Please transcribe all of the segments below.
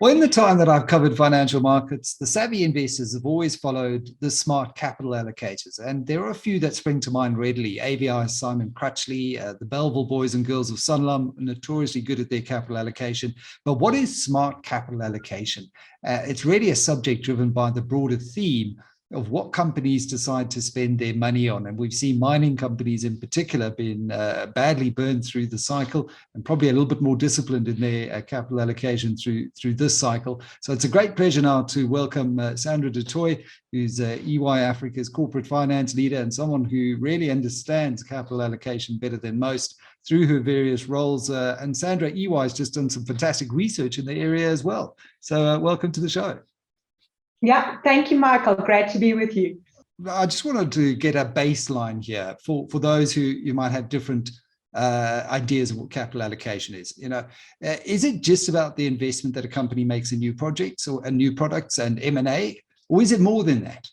Well, in the time that I've covered financial markets, the savvy investors have always followed the smart capital allocators. And there are a few that spring to mind readily. AVI's Simon Crutchley, the Belleville boys and girls of Sunlum, notoriously good at their capital allocation. But what is smart capital allocation? It's really a subject driven by the broader theme of what companies decide to spend their money on. And we've seen mining companies in particular being badly burned through the cycle and probably a little bit more disciplined in their capital allocation through this cycle. So it's a great pleasure now to welcome Sandra Du Toit, who's EY Africa's corporate finance leader and someone who really understands capital allocation better than most through her various roles. And Sandra, EY has just done some fantastic research in the area as well. So welcome to the show. Yeah, thank you, Michael. Great to be with you. I just wanted to get a baseline here for those who you might have different ideas of what capital allocation is. Is it just about the investment that a company makes in new projects or new products and M&A, or is it more than that?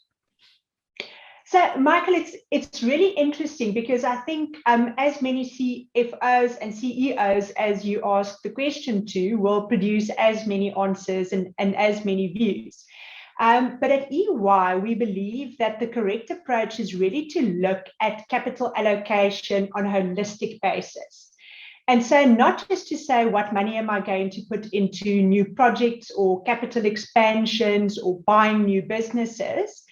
So, Michael, it's really interesting because I think as many CFOs and CEOs as you ask the question to will produce as many answers and as many views. But at EY, we believe that the correct approach is really to look at capital allocation on a holistic basis. And so not just to say what money am I going to put into new projects or capital expansions or buying new businesses,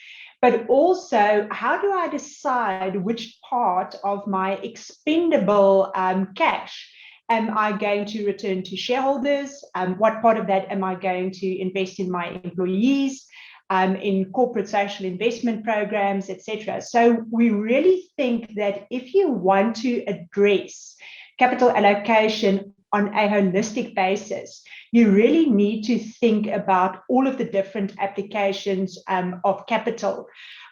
but also how do I decide which part of my expendable cash am I going to return to shareholders? What part of that am I going to invest in my employees, in corporate social investment programs, etc.? So we really think that if you want to address capital allocation on a holistic basis, you really need to think about all of the different applications of capital.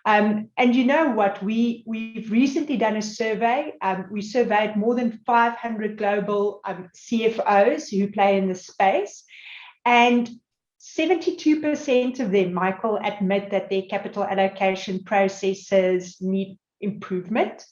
And you know what? We've recently done a survey. We surveyed more than 500 global CFOs who play in the space. And 72% of them, Michael, admit that their capital allocation processes need improvement.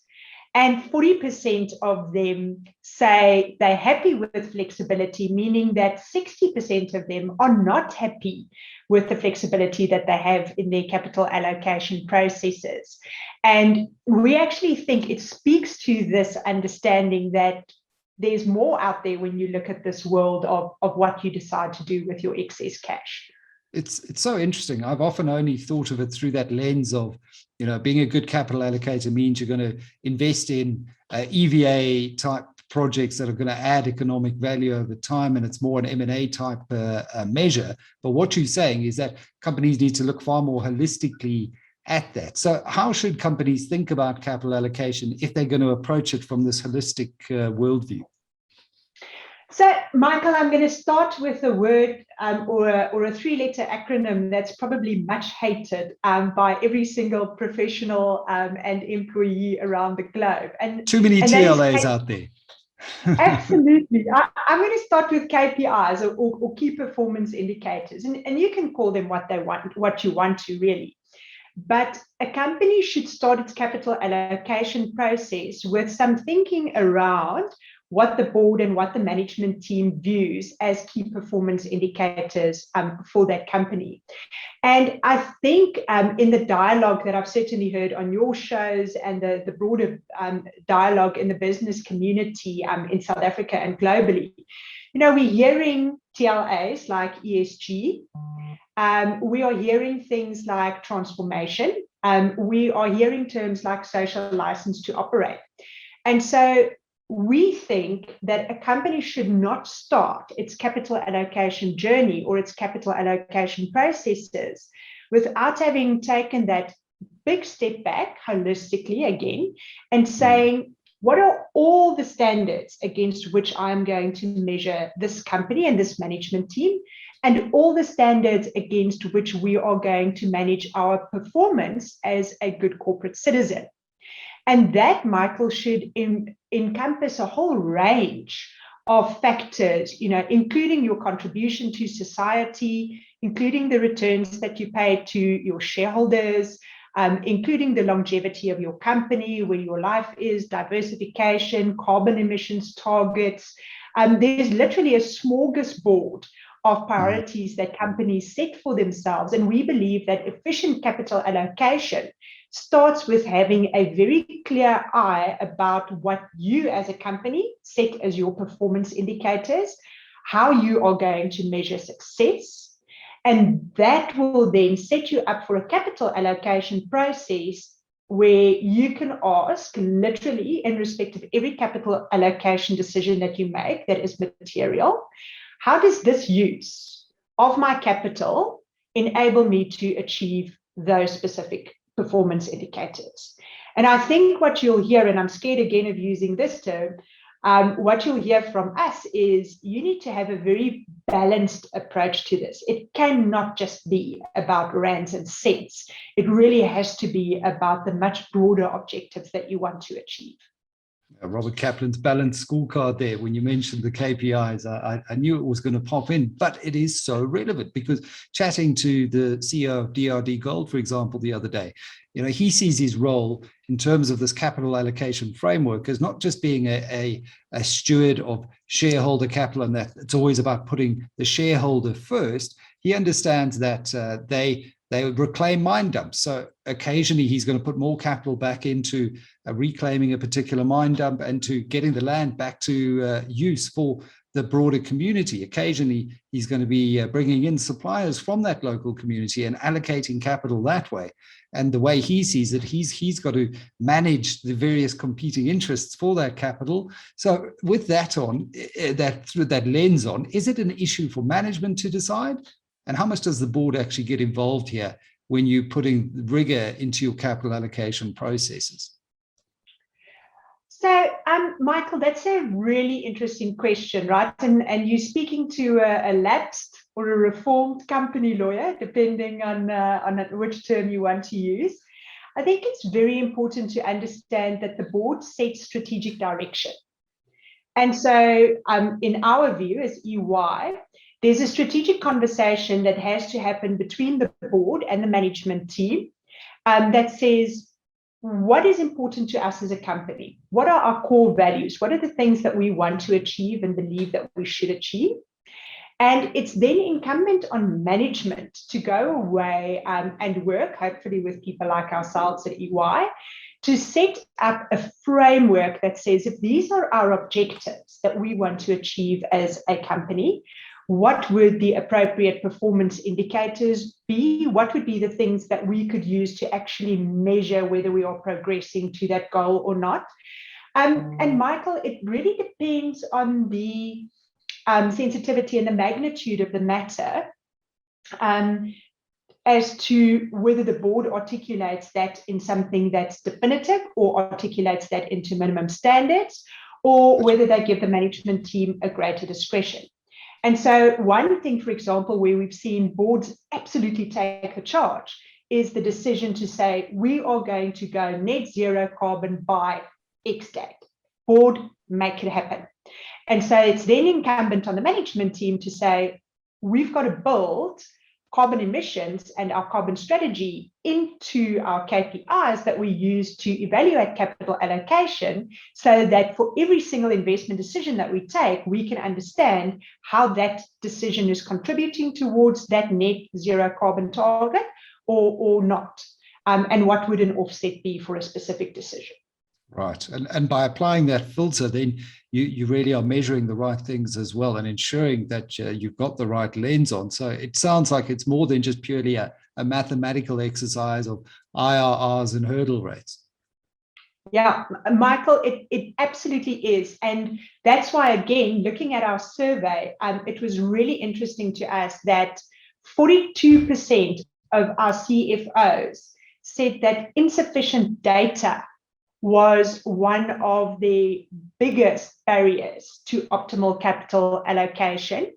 And 40% of them say they're happy with flexibility, meaning that 60% of them are not happy with the flexibility that they have in their capital allocation processes. And we actually think it speaks to this understanding that there's more out there when you look at this world of what you decide to do with your excess cash. It's so interesting. I've often only thought of it through that lens of, being a good capital allocator means you're going to invest in EVA type projects that are going to add economic value over time, and it's more an M&A type measure. But what you're saying is that companies need to look far more holistically at that. So how should companies think about capital allocation if they're going to approach it from this holistic worldview? So, Michael, I'm going to start with a word or a three-letter acronym that's probably much hated by every single professional and employee around the globe. And too many TLAs out there. Absolutely. I'm going to start with KPIs or key performance indicators, and you can call them what you want to really. But a company should start its capital allocation process with some thinking around what the board and what the management team views as key performance indicators for that company. And I think in the dialogue that I've certainly heard on your shows and the broader dialogue in the business community in South Africa and globally, we're hearing TLAs like ESG. We are hearing things like transformation. We are hearing terms like social license to operate. And so we think that a company should not start its capital allocation journey or its capital allocation processes without having taken that big step back holistically again and saying, what are all the standards against which I'm going to measure this company and this management team, and all the standards against which we are going to manage our performance as a good corporate citizen? And that, Michael, should encompass a whole range of factors, including your contribution to society, including the returns that you pay to your shareholders, including the longevity of your company, where your life is, diversification, carbon emissions targets. There's literally a smorgasbord of priorities that companies set for themselves. And we believe that efficient capital allocation starts with having a very clear eye about what you as a company set as your performance indicators, how you are going to measure success. And that will then set you up for a capital allocation process where you can ask, literally in respect of every capital allocation decision that you make that is material, how does this use of my capital enable me to achieve those specific performance indicators? And I think what you'll hear, and I'm scared again of using this term, what you'll hear from us is you need to have a very balanced approach to this. It cannot just be about rands and cents. It really has to be about the much broader objectives that you want to achieve. Robert Kaplan's balanced scorecard there. When you mentioned the KPIs, I knew it was going to pop in, but it is so relevant because chatting to the CEO of DRD Gold, for example, the other day, he sees his role in terms of this capital allocation framework as not just being a steward of shareholder capital and that it's always about putting the shareholder first. He understands that they reclaim mine dumps. So occasionally he's going to put more capital back into reclaiming a particular mine dump and to getting the land back to use for the broader community. Occasionally he's going to be bringing in suppliers from that local community and allocating capital that way. And the way he sees it, he's got to manage the various competing interests for that capital. So with that on, through that lens on, is it an issue for management to decide? And how much does the board actually get involved here when you're putting rigor into your capital allocation processes? So, Michael, that's a really interesting question, right? And you're speaking to a lapsed or a reformed company lawyer, depending on which term you want to use. I think it's very important to understand that the board sets strategic direction. And so, in our view as EY, there's a strategic conversation that has to happen between the board and the management team that says, what is important to us as a company? What are our core values? What are the things that we want to achieve and believe that we should achieve? And it's then incumbent on management to go away and work, hopefully with people like ourselves at EY, to set up a framework that says, if these are our objectives that we want to achieve as a company, what would the appropriate performance indicators be? What would be the things that we could use to actually measure whether we are progressing to that goal or not? And Michael, it really depends on the sensitivity and the magnitude of the matter as to whether the board articulates that in something that's definitive or articulates that into minimum standards, or whether they give the management team a greater discretion. And so one thing, for example, where we've seen boards absolutely take the charge is the decision to say, we are going to go net zero carbon by X date. Board, make it happen. And so it's then incumbent on the management team to say, we've got to build carbon emissions and our carbon strategy into our KPIs that we use to evaluate capital allocation, so that for every single investment decision that we take, we can understand how that decision is contributing towards that net zero carbon target or not, and what would an offset be for a specific decision. Right. And by applying that filter, then you really are measuring the right things as well and ensuring that you've got the right lens on. So it sounds like it's more than just purely a mathematical exercise of IRRs and hurdle rates. Yeah, Michael, it absolutely is. And that's why, again, looking at our survey, it was really interesting to us that 42% of our CFOs said that insufficient data was one of the biggest barriers to optimal capital allocation,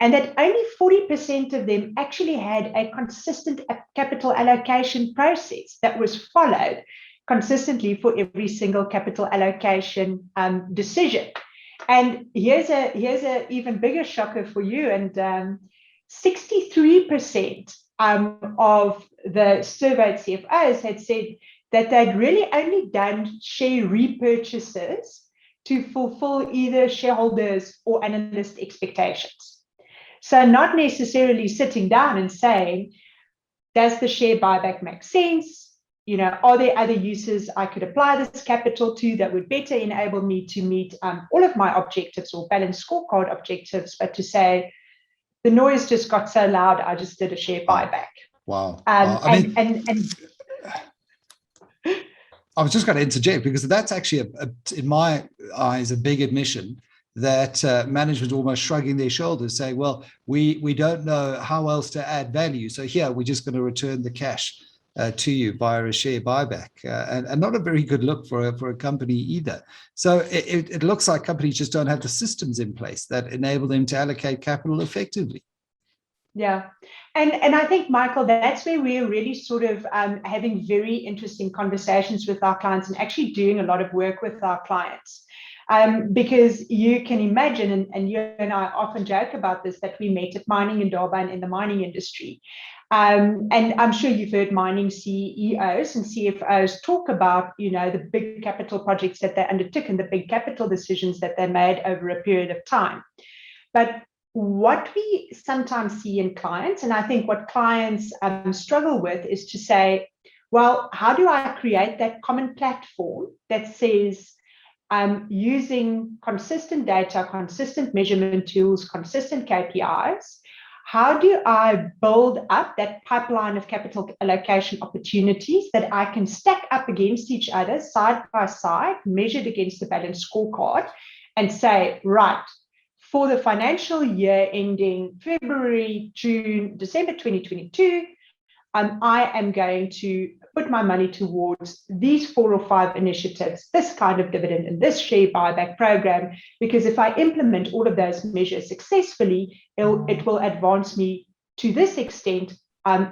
and that only 40% of them actually had a consistent capital allocation process that was followed consistently for every single capital allocation decision. And here's a even bigger shocker for you, and 63% of the surveyed CFOs had said that they'd really only done share repurchases to fulfill either shareholders or analyst expectations. So not necessarily sitting down and saying, does the share buyback make sense? Are there other uses I could apply this capital to that would better enable me to meet all of my objectives or balanced scorecard objectives, but to say, the noise just got so loud, I just did a share buyback. Wow. And I was just going to interject, because that's actually, in my eyes, a big admission that management almost shrugging their shoulders, saying, well, we don't know how else to add value. So here, we're just going to return the cash to you via a share buyback, and not a very good look for a company either. So it looks like companies just don't have the systems in place that enable them to allocate capital effectively. Yeah. And I think, Michael, that's where we're really sort of having very interesting conversations with our clients and actually doing a lot of work with our clients. Because you can imagine, and you and I often joke about this, that we met at Mining in Durban in the mining industry. And I'm sure you've heard mining CEOs and CFOs talk about, the big capital projects that they undertook and the big capital decisions that they made over a period of time. But what we sometimes see in clients, and I think what clients struggle with, is to say, well, how do I create that common platform that says, using consistent data, consistent measurement tools, consistent KPIs, how do I build up that pipeline of capital allocation opportunities that I can stack up against each other, side by side, measured against the balanced scorecard, and say, right, for the financial year ending February, June, December 2022, I am going to put my money towards these 4 or 5 initiatives, this kind of dividend and this share buyback program, because if I implement all of those measures successfully, it will advance me to this extent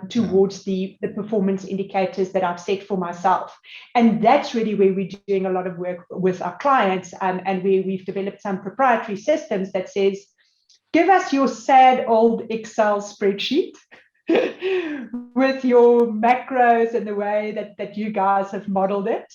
towards the performance indicators that I've set for myself. And that's really where we're doing a lot of work with our clients, and where we've developed some proprietary systems that says, give us your sad old Excel spreadsheet with your macros and the way that you guys have modeled it.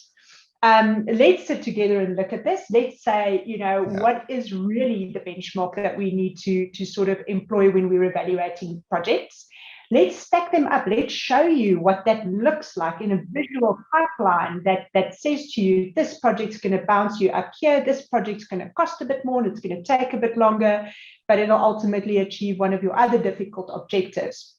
Let's sit together and look at this. Let's say, what is really the benchmark that we need to sort of employ when we're evaluating projects. Let's stack them up. Let's show you what that looks like in a visual pipeline that says to you, this project's going to bounce you up here. This project's going to cost a bit more and it's going to take a bit longer, but it'll ultimately achieve one of your other difficult objectives.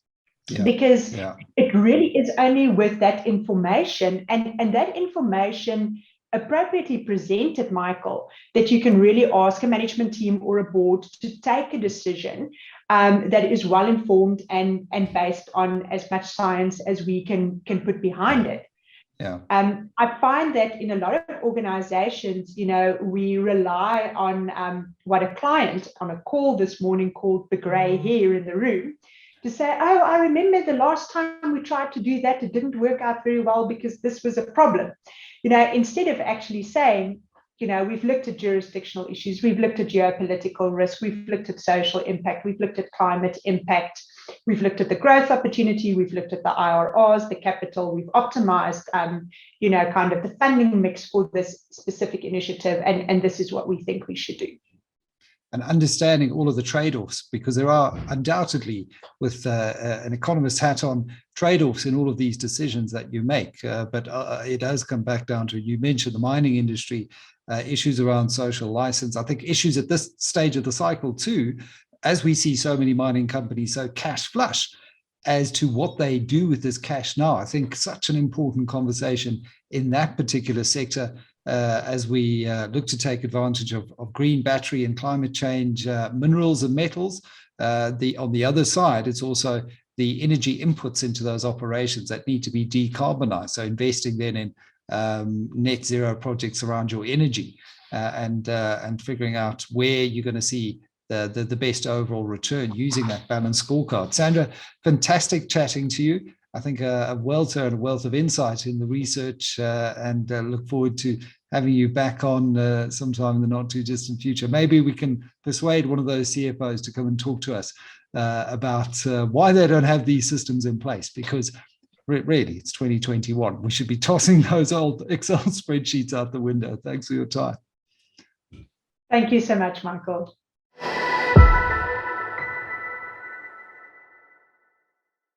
Because it really is only with that information and that information appropriately presented, Michael, that you can really ask a management team or a board to take a decision that is well informed and based on as much science as we can put behind it. I find that in a lot of organizations, we rely on what a client on a call this morning called the gray hair in the room, to say, oh, I remember the last time we tried to do that, it didn't work out very well because this was a problem. Instead of actually saying, we've looked at jurisdictional issues, we've looked at geopolitical risk, we've looked at social impact, we've looked at climate impact, we've looked at the growth opportunity, we've looked at the IRRs, the capital, we've optimized, kind of the funding mix for this specific initiative, and this is what we think we should do. And understanding all of the trade-offs, because there are undoubtedly, with an economist's hat on, trade-offs in all of these decisions that you make. But it does come back down to, you mentioned the mining industry, issues around social license. I think issues at this stage of the cycle too, as we see so many mining companies so cash flush, as to what they do with this cash now. I think such an important conversation in that particular sector, as we look to take advantage of green battery and climate change, minerals and metals. On the other side, it's also the energy inputs into those operations that need to be decarbonized. So investing then in net zero projects around your energy, and figuring out where you're going to see the best overall return using that balanced scorecard. Sandra, fantastic chatting to you. I think a wealth of insight in the research, and look forward to having you back on sometime in the not too distant future. Maybe we can persuade one of those CFOs to come and talk to us about why they don't have these systems in place, because really it's 2021. We should be tossing those old Excel spreadsheets out the window. Thanks for your time. Thank you so much, Michael.